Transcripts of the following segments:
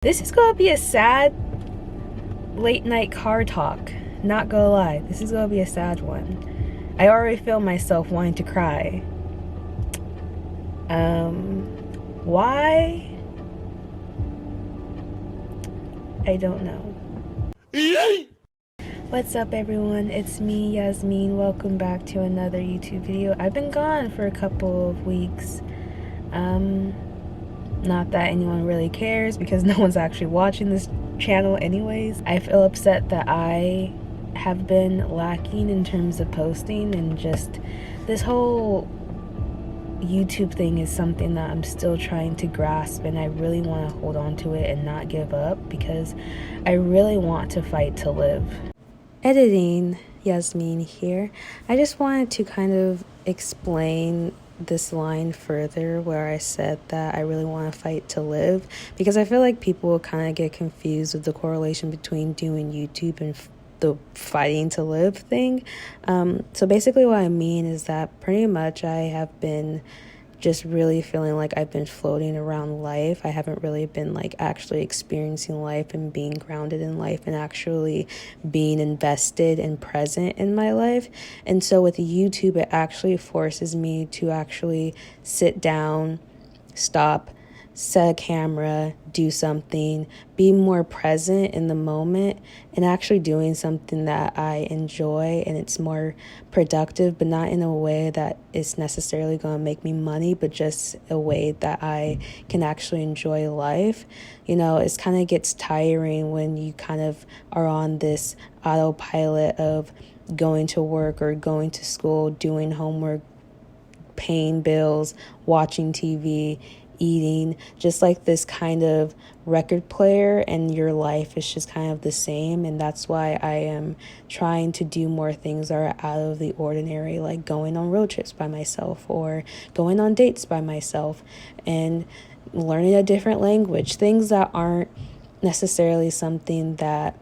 This is gonna be a sad late night car talk. Not gonna lie, this is gonna be a sad one. I already feel myself wanting to cry. Why? I don't know. What's up everyone, it's me, Yasmin. Welcome back to another YouTube video. I've been gone for a couple of weeks. Not that anyone really cares because no one's actually watching this channel anyways. I feel upset that I have been lacking in terms of posting, and just this whole YouTube thing is something that I'm still trying to grasp, and I really want to hold on to it and not give up because I really want to fight to live. Editing, Yasmin here. I just wanted to kind of explain this line further where I said that I really want to fight to live, because I feel like people kind of get confused with the correlation between doing YouTube and the fighting to live thing. So basically what I mean is that pretty much I have been just really feeling like I've been floating around life. I haven't really been like actually experiencing life and being grounded in life and actually being invested and present in my life. And so with YouTube, it actually forces me to actually sit down, stop, set a camera, do something, be more present in the moment, and actually doing something that I enjoy and it's more productive, but not in a way that is necessarily going to make me money, but just a way that I can actually enjoy life. You know, it kind of gets tiring when you kind of are on this autopilot of going to work or going to school, doing homework, paying bills, watching TV, eating, just like this kind of record player, and your life is just kind of the same. And that's why I am trying to do more things that are out of the ordinary, like going on road trips by myself or going on dates by myself and learning a different language, things that aren't necessarily something that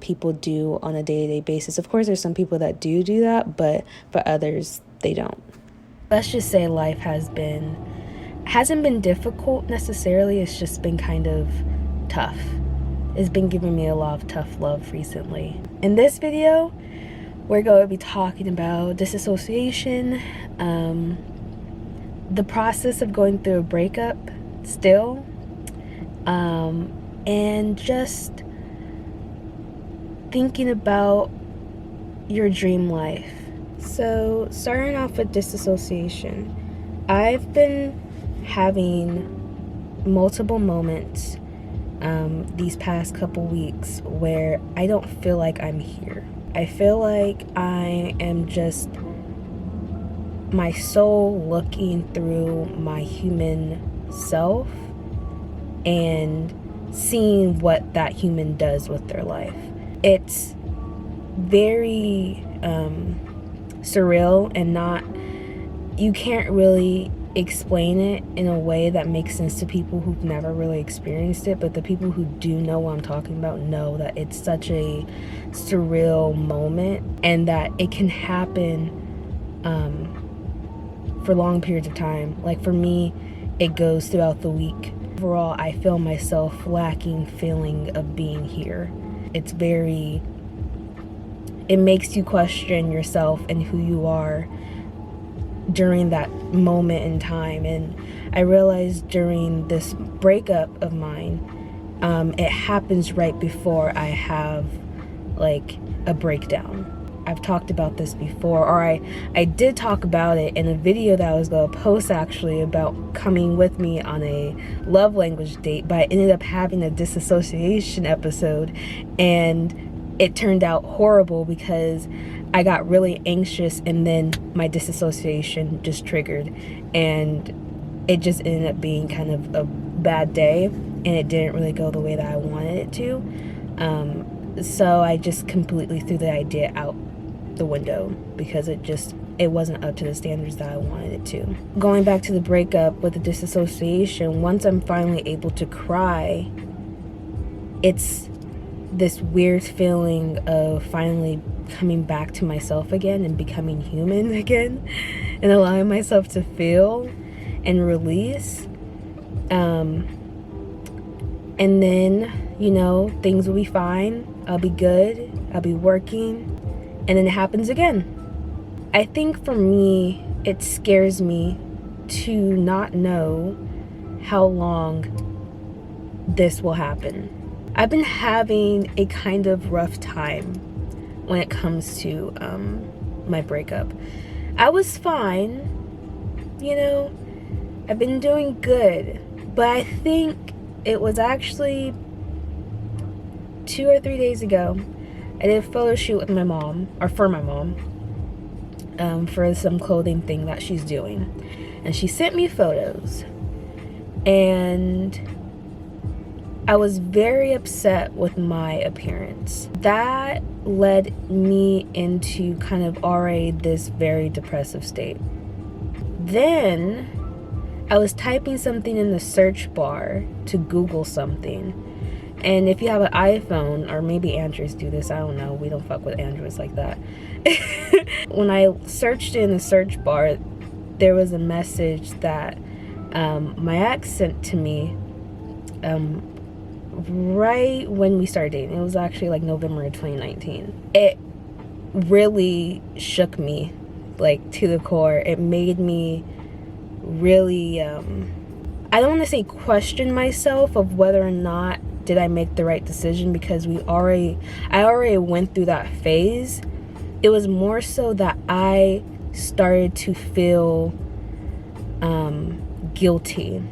people do on a day-to-day basis. Of course, there's some people that do that, but for others, they don't. Let's just say life hasn't been difficult necessarily, it's just been kind of tough. It's been giving me a lot of tough love recently. In this video, we're going to be talking about dissociation, the process of going through a breakup still, and just thinking about your dream life. So starting off with dissociation, I've been having multiple moments these past couple weeks where I don't feel like I'm here. I feel like I am just my soul looking through my human self and seeing what that human does with their life. It's very surreal, and you can't really explain it in a way that makes sense to people who've never really experienced it, but the people who do know what I'm talking about know that it's such a surreal moment, and that it can happen for long periods of time. Like for me, it goes throughout the week. Overall, I feel myself lacking feeling of being here. It makes you question yourself and who you are during that moment in time. And I realized during this breakup of mine, it happens right before I have like a breakdown. I've talked about this before, or I did talk about it in a video that I was going to post actually about coming with me on a love language date, but I ended up having a dissociation episode, and it turned out horrible because I got really anxious, and then my dissociation just triggered, and it just ended up being kind of a bad day, and it didn't really go the way that I wanted it to. So I just completely threw the idea out the window because it wasn't up to the standards that I wanted it to. Going back to the breakup with the dissociation, once I'm finally able to cry, it's this weird feeling of finally coming back to myself again and becoming human again and allowing myself to feel and release. And then, you know, things will be fine. I'll be good. I'll be working. And then it happens again. I think for me, it scares me to not know how long this will happen. I've been having a kind of rough time when it comes to my breakup. I was fine, you know, I've been doing good, but I think it was actually 2 or 3 days ago, I did a photo shoot with my mom, or for my mom, for some clothing thing that she's doing. And she sent me photos. And I was very upset with my appearance. That led me into kind of already this very depressive state. Then I was typing something in the search bar to Google something. And if you have an iPhone, or maybe Androids do this, I don't know, we don't fuck with Androids like that. When I searched in the search bar, there was a message that my ex sent to me right when we started dating. It was actually like November of 2019. It really shook me, like, to the core. It made me really, I don't want to say question myself of whether or not did I make the right decision, because I already went through that phase. It was more so that I started to feel guilty.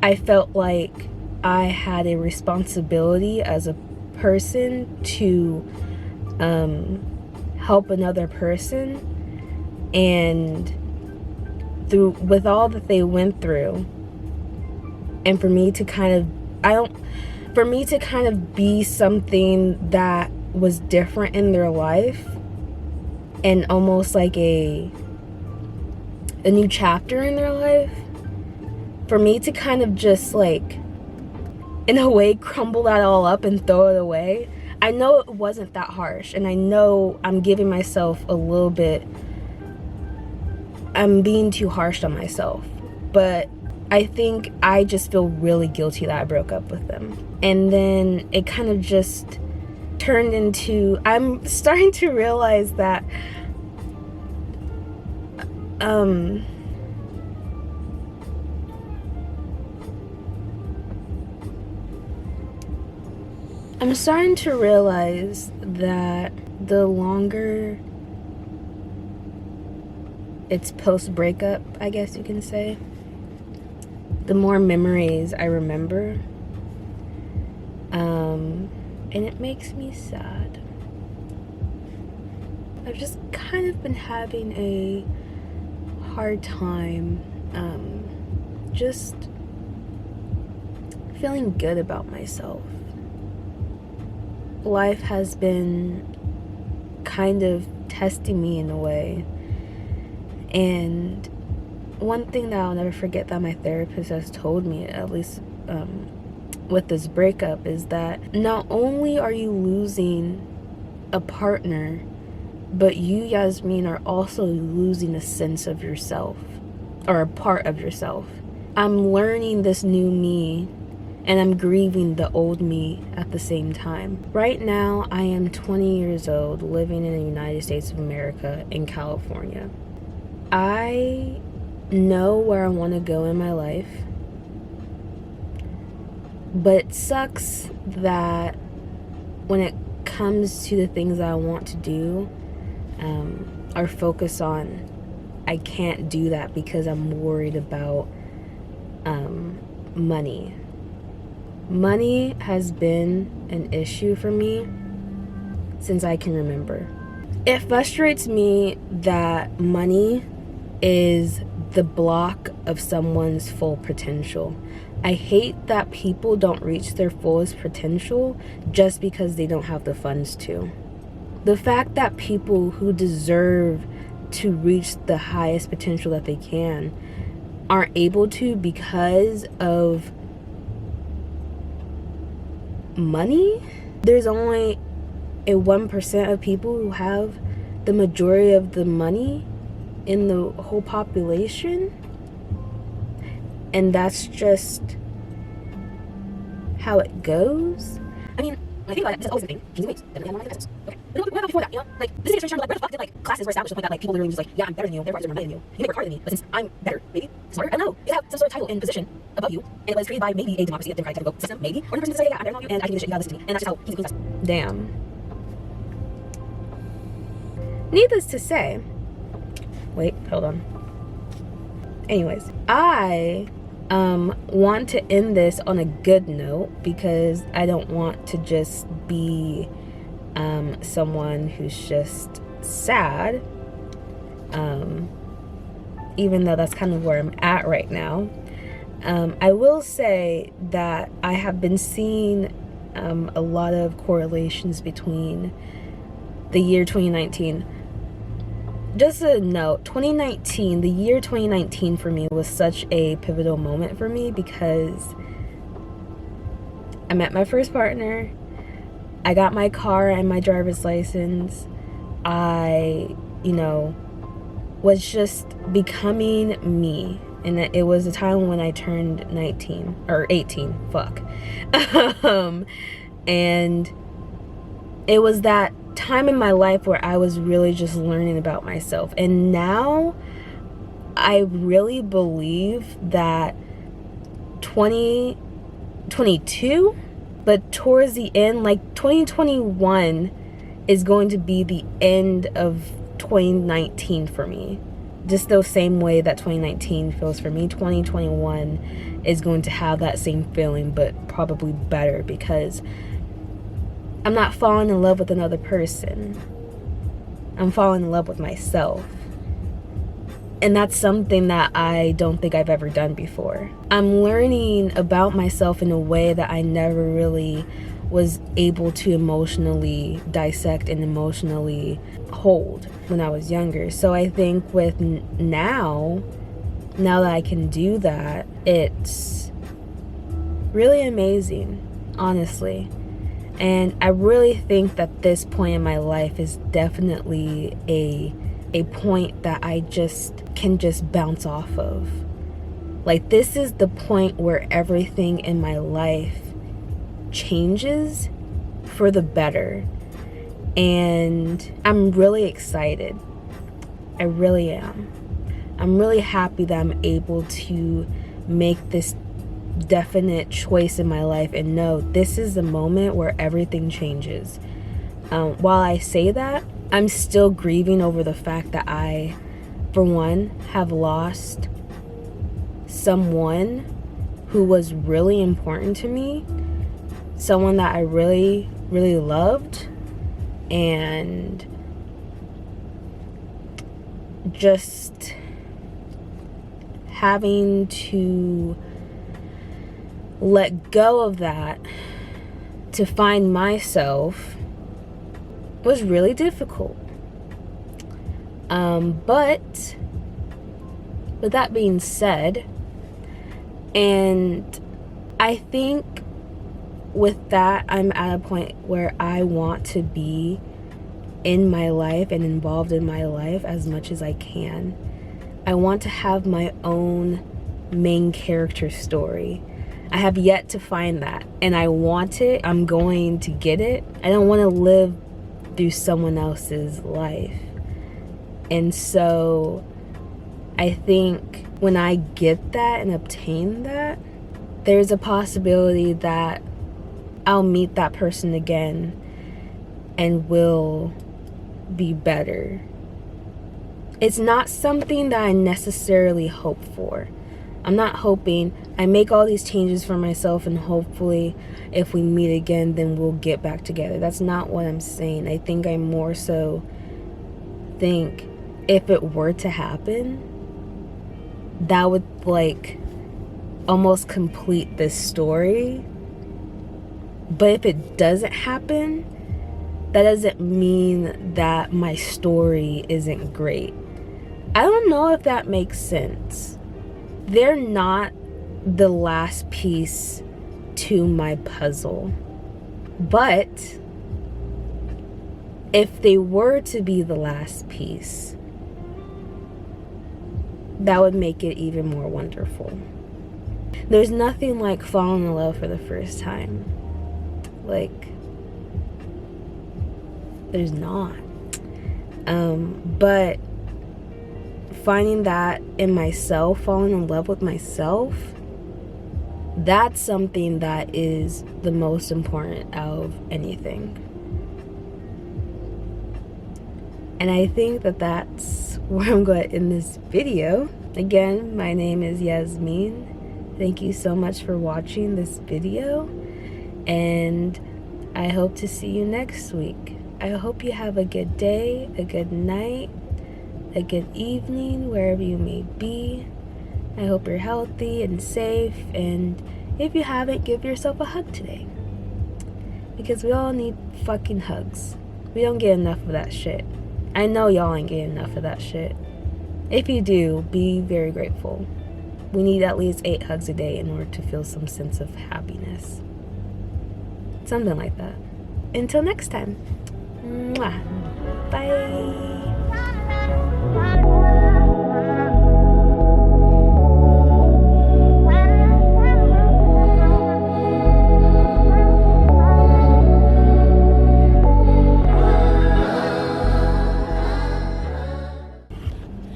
I felt like I had a responsibility as a person to help another person, and with all that they went through, and for me to kind of be something that was different in their life, and almost like a new chapter in their life, for me to kind of just, like, in a way, crumble that all up and throw it away. I know it wasn't that harsh, and I know I'm giving myself a little bit, I'm being too harsh on myself, but I think I just feel really guilty that I broke up with them. And then it kind of just turned into, I'm starting to realize that I'm starting to realize that the longer it's post-breakup, I guess you can say, the more memories I remember. And it makes me sad. I've just kind of been having a hard time just feeling good about myself. Life has been kind of testing me in a way. And one thing that I'll never forget that my therapist has told me, at least with this breakup, is that not only are you losing a partner, but you, Yasmin, are also losing a sense of yourself, or a part of yourself. I'm learning this new me, and I'm grieving the old me at the same time. Right now, I am 20 years old, living in the United States of America, in California. I know where I want to go in my life, but it sucks that when it comes to the things that I want to do, or focus on, I can't do that because I'm worried about money. Money has been an issue for me since I can remember. It frustrates me that money is the block of someone's full potential. I hate that people don't reach their fullest potential just because they don't have the funds to. The fact that people who deserve to reach the highest potential that they can aren't able to because of money. There's only a 1% of people who have the majority of the money in the whole population, and that's just how it goes. I mean, when I think about it, this has always been a thing. Kings and queens, definitely have more pesos. Okay. But what about before that, you know? Like, this is like, where the fuck did, like, classes were established to the point that, like, people literally just like, yeah, I'm better than you, therefore I deserve more than you. You may work harder than me, but since I'm better, maybe, smarter, I don't know. You have some sort of title and position above you, and it was created by maybe a democracy, a democratic type of system, maybe, or the person to say, yeah, I'm better than you, and I can do this shit, you gotta listen to me. And that's just how kings and queens are. Damn. Needless to say, wait, hold on. Anyways, I want to end this on a good note because I don't want to just be someone who's just sad, even though that's kind of where I'm at right now. I will say that I have been seeing a lot of correlations between the year 2019. Just a note, 2019, the year 2019 for me was such a pivotal moment for me because I met my first partner, I got my car and my driver's license, I, you know, was just becoming me. And it was a time when I turned 19, or 18, fuck. And it was that time in my life where I was really just learning about myself. And now I really believe that 2022, but towards the end, like 2021 is going to be the end of 2019 for me. Just the same way that 2019 feels for me, 2021 is going to have that same feeling, but probably better because I'm not falling in love with another person. I'm falling in love with myself. And that's something that I don't think I've ever done before. I'm learning about myself in a way that I never really was able to emotionally dissect and emotionally hold when I was younger. So I think with now that I can do that, it's really amazing, honestly. And I really think that this point in my life is definitely a point that I can just bounce off of. Like, this is the point where everything in my life changes for the better. And I'm really excited. I really am. I'm really happy that I'm able to make this definite choice in my life and know this is the moment where everything changes. While I say that, I'm still grieving over the fact that I, for one, have lost someone who was really important to me, someone that I really, really loved, and just having to let go of that to find myself was really difficult. But with that being said, and I think with that, I'm at a point where I want to be in my life and involved in my life as much as I can. I want to have my own main character story. I have yet to find that, and I want it. I'm going to get it. I don't want to live through someone else's life. And so I think when I get that and obtain that, there's a possibility that I'll meet that person again and will be better. It's not something that I necessarily hope for. I'm not hoping I make all these changes for myself and hopefully if we meet again then we'll get back together. That's not what I'm saying. I think I more so think if it were to happen, that would like almost complete this story. But if it doesn't happen, that doesn't mean that my story isn't great. I don't know if that makes sense. They're not the last piece to my puzzle. But if they were to be the last piece, that would make it even more wonderful. There's nothing like falling in love for the first time. Like, there's not. But finding that in myself, falling in love with myself, that's something that is the most important out of anything. And I think that that's where I'm going to end this video. Again, my name is Yasmin. Thank you so much for watching this video, and I hope to see you next week. I hope you have a good day, a good night, a good evening, wherever you may be. I hope you're healthy and safe, and if you haven't, give yourself a hug today. Because we all need fucking hugs. We don't get enough of that shit. I know y'all ain't getting enough of that shit. If you do, be very grateful. We need at least 8 hugs a day in order to feel some sense of happiness. Something like that. Until next time. Mwah. Bye.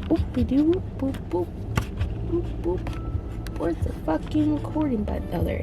Boop boop boop boop boop. Where's the fucking recording button? Oh, there.